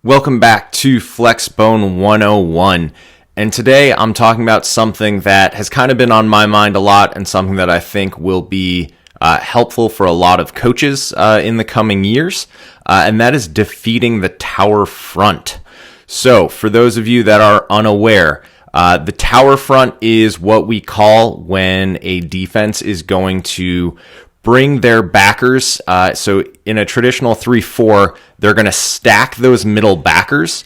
Welcome back to Flexbone 101, and today I'm talking about something that has kind of been on my mind a lot and something that I think will be helpful for a lot of coaches in the coming years, and that is defeating the tower front. So for those of you that are unaware, the tower front is what we call when a defense is going to bring their backers. So in a traditional 3-4, they're going to stack those middle backers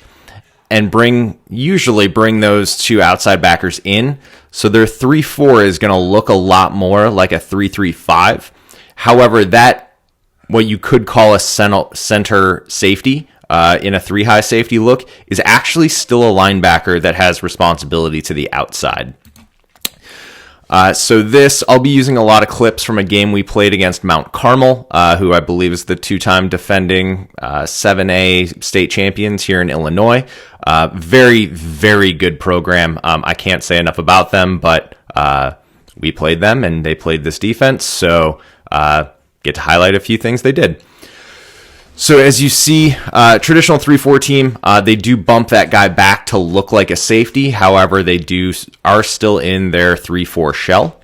and usually bring those two outside backers in. So their 3-4 is going to look a lot more like a 3-3-5. However, that what you could call a center safety in a 3-high safety look is actually still a linebacker that has responsibility to the outside. So I'll be using a lot of clips from a game we played against Mount Carmel, who I believe is the two-time defending 7A state champions here in Illinois. Very, very good program. I can't say enough about them, but we played them and they played this defense, so get to highlight a few things they did. So as you see, traditional 3-4 team, they do bump that guy back to look like a safety. However, they are still in their 3-4 shell.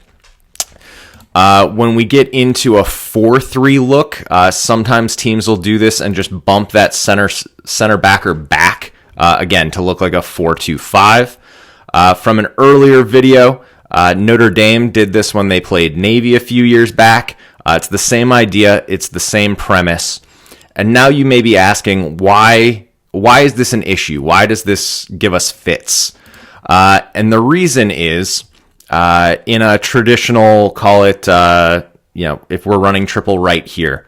When we get into a 4-3 look, sometimes teams will do this and just bump that center backer back, again, to look like a 4-2-5. From an earlier video, Notre Dame did this when they played Navy a few years back. It's the same idea. It's the same premise. And now you may be asking, why is this an issue? Why does this give us fits? And the reason is, in a traditional, call it, if we're running triple right here,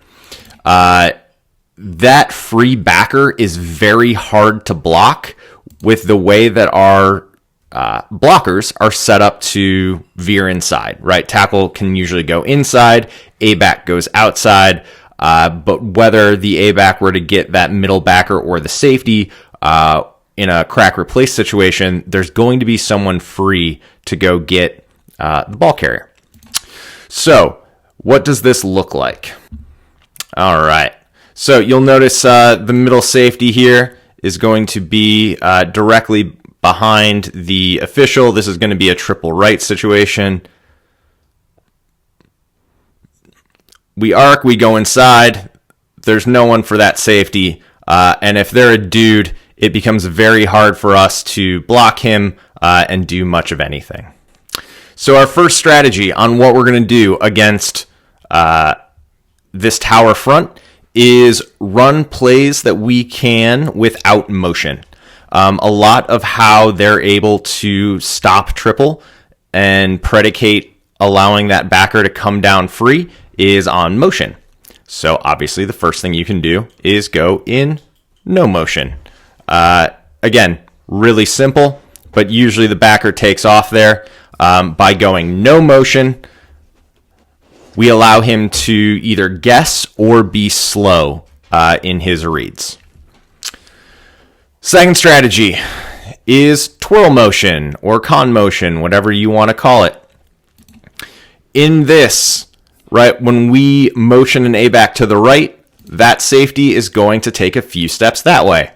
that free backer is very hard to block with the way that our blockers are set up to veer inside, right? Tackle can usually go inside, A-back goes outside. But whether the A-back were to get that middle backer or the safety in a crack replace situation, there's going to be someone free to go get the ball carrier. So what does this look like? All right. So you'll notice the middle safety here is going to be directly behind the official. This is going to be a triple right situation. We arc, we go inside, there's no one for that safety, and if they're a dude, it becomes very hard for us to block him and do much of anything. So our first strategy on what we're going to do against this tower front is run plays that we can without motion. A lot of how they're able to stop triple and predicate allowing that backer to come down free is on motion. So obviously the first thing you can do is go in no motion. Again, really simple, but usually the backer takes off there. By going no motion, we allow him to either guess or be slow in his reads. Second strategy is twirl motion or con motion, whatever you want to call it. In this, right, when we motion an A-back to the right, that safety is going to take a few steps that way.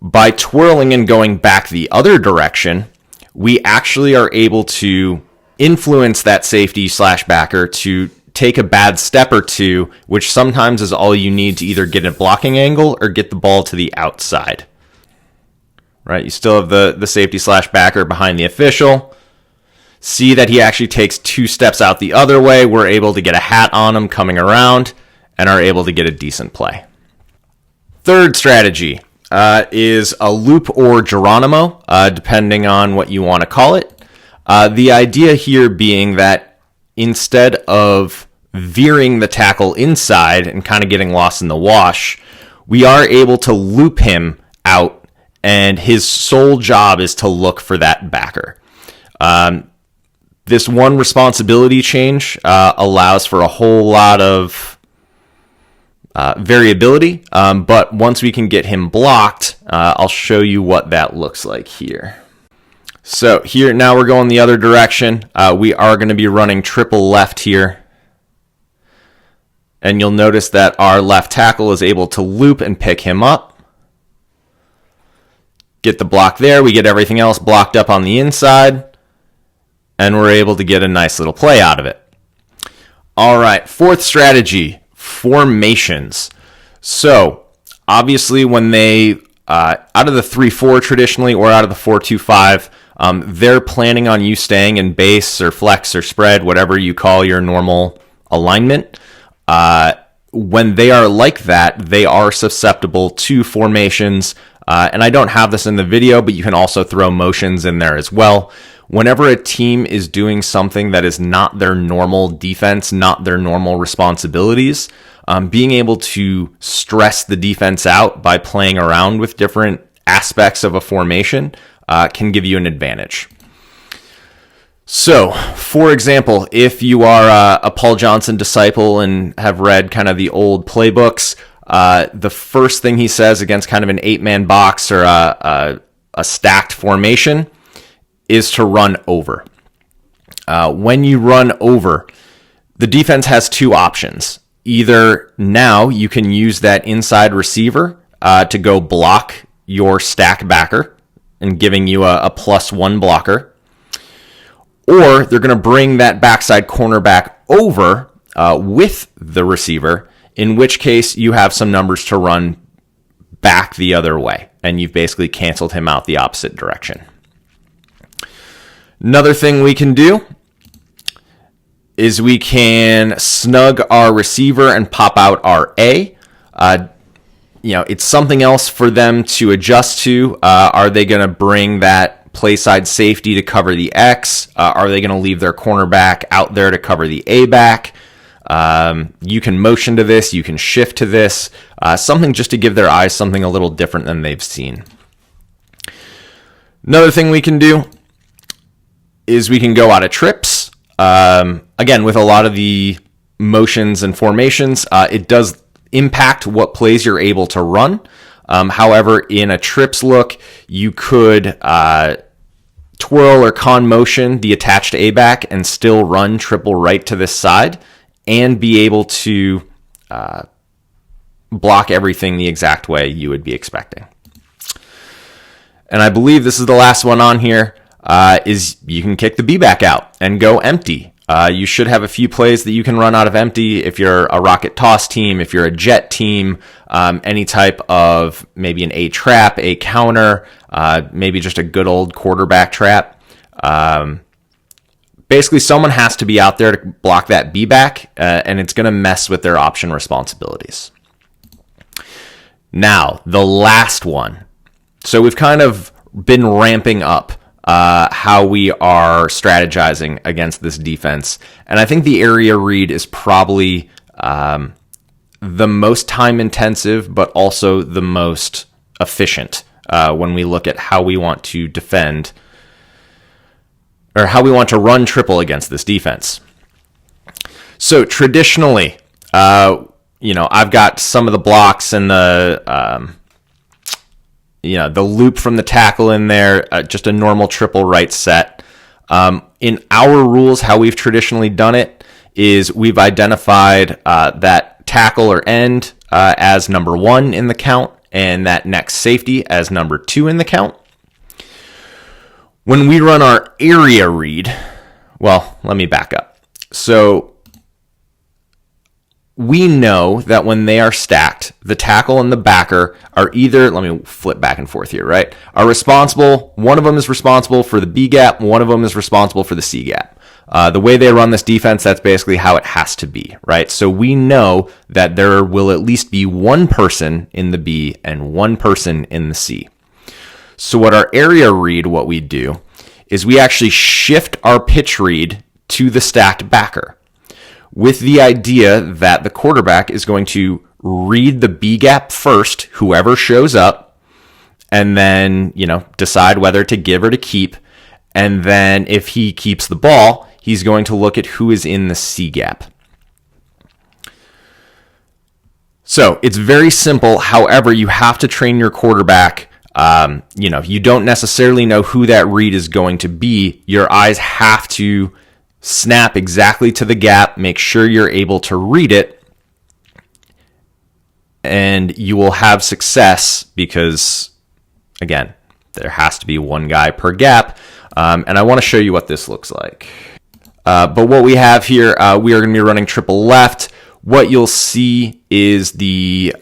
By twirling and going back the other direction, we actually are able to influence that safety / backer to take a bad step or two, which sometimes is all you need to either get a blocking angle or get the ball to the outside. Right, you still have the safety / backer behind the official. See that he actually takes 2 steps out the other way. We're able to get a hat on him coming around and are able to get a decent play. Third strategy is a loop or Geronimo, depending on what you want to call it. The idea here being that instead of veering the tackle inside and kind of getting lost in the wash, we are able to loop him out, and his sole job is to look for that backer. This one responsibility change allows for a whole lot of variability, but once we can get him blocked, I'll show you what that looks like here. So here, now we're going the other direction. We are going to be running triple left here. And you'll notice that our left tackle is able to loop and pick him up. get the block there, we get everything else blocked up on the inside, and we're able to get a nice little play out of it. All right, fourth strategy, formations. So obviously when they, out of the 3-4 traditionally or out of the 4-2-5, they're planning on you staying in base or flex or spread, whatever you call your normal alignment. When they are like that, they are susceptible to formations. And I don't have this in the video, but you can also throw motions in there as well. Whenever a team is doing something that is not their normal defense, not their normal responsibilities, being able to stress the defense out by playing around with different aspects of a formation can give you an advantage. So, for example, if you are a Paul Johnson disciple and have read kind of the old playbooks, the first thing he says against kind of an 8-man box or a stacked formation is to run over. When you run over, the defense has two options. Either now you can use that inside receiver to go block your stack backer and giving you a +1 blocker, or they're going to bring that backside cornerback over with the receiver, in which case you have some numbers to run back the other way, and you've basically canceled him out the opposite direction. Another thing we can do is we can snug our receiver and pop out our A. It's something else for them to adjust to. Are they going to bring that play side safety to cover the X? Are they going to leave their cornerback out there to cover the A back? You can motion to this. You can shift to this. Something just to give their eyes something a little different than they've seen. Another thing we can do is we can go out of trips. Again, with a lot of the motions and formations, it does impact what plays you're able to run. However, in a trips look, you could twirl or con motion the attached A back and still run triple right to this side and be able to block everything the exact way you would be expecting. And I believe this is the last one on here. Is you can kick the B back out and go empty. You should have a few plays that you can run out of empty if you're a rocket toss team, if you're a jet team, any type of maybe an A trap, a counter, maybe just a good old quarterback trap. Basically, someone has to be out there to block that B back, and it's going to mess with their option responsibilities. Now, the last one. So we've kind of been ramping up how we are strategizing against this defense. And I think the area read is probably the most time intensive, but also the most efficient when we look at how we want to defend or how we want to run triple against this defense. So traditionally, I've got some of the blocks and the loop from the tackle in there, just a normal triple right set. In our rules, how we've traditionally done it is we've identified that tackle or end as number 1 in the count and that next safety as number 2 in the count. When we run our area read, well, let me back up. So we know that when they are stacked, the tackle and the backer are either, let me flip back and forth here, right? Are responsible, one of them is responsible for the B gap, one of them is responsible for the C gap. The way they run this defense, that's basically how it has to be, right? So we know that there will at least be one person in the B and one person in the C. So what our area read, what we do, is we actually shift our pitch read to the stacked backer, with the idea that the quarterback is going to read the B gap first, whoever shows up, and then, decide whether to give or to keep. And then if he keeps the ball, he's going to look at who is in the C gap. So it's very simple. However, you have to train your quarterback. You don't necessarily know who that read is going to be. Your eyes have to snap exactly to the gap, make sure you're able to read it, and you will have success because, again, there has to be one guy per gap. And I want to show you what this looks like. But what we have here, we are going to be running triple left. What you'll see is the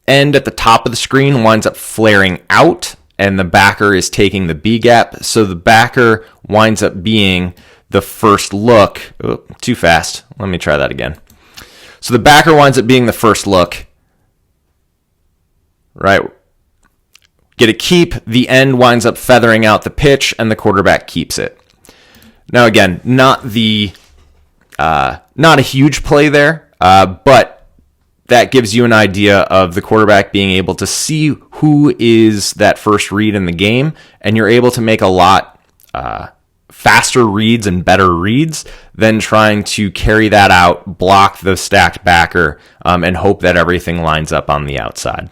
end at the top of the screen winds up flaring out, and the backer is taking the B gap. So the backer winds up being the first look. Oh, too fast. Let me try that again. So the backer winds up being the first look, right? Get a keep. The end winds up feathering out the pitch, and the quarterback keeps it. Now, again, not a huge play there, but that gives you an idea of the quarterback being able to see who is that first read in the game, and you're able to make a lot faster reads and better reads than trying to carry that out, block the stacked backer, and hope that everything lines up on the outside.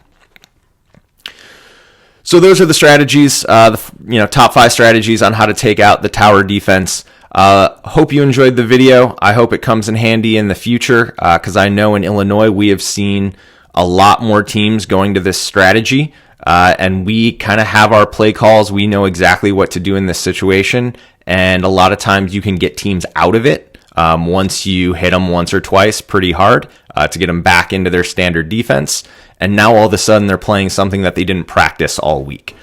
So those are the strategies, top 5 strategies on how to take out the tower defense. Hope you enjoyed the video. I hope it comes in handy in the future, because I know in Illinois we have seen a lot more teams going to this strategy, and we kind of have our play calls. We know exactly what to do in this situation, and a lot of times you can get teams out of it once you hit them once or twice pretty hard to get them back into their standard defense. And now all of a sudden they're playing something that they didn't practice all week.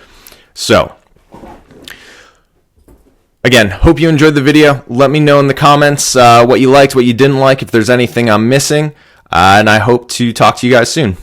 So, again, hope you enjoyed the video. Let me know in the comments what you liked, what you didn't like, if there's anything I'm missing. And I hope to talk to you guys soon.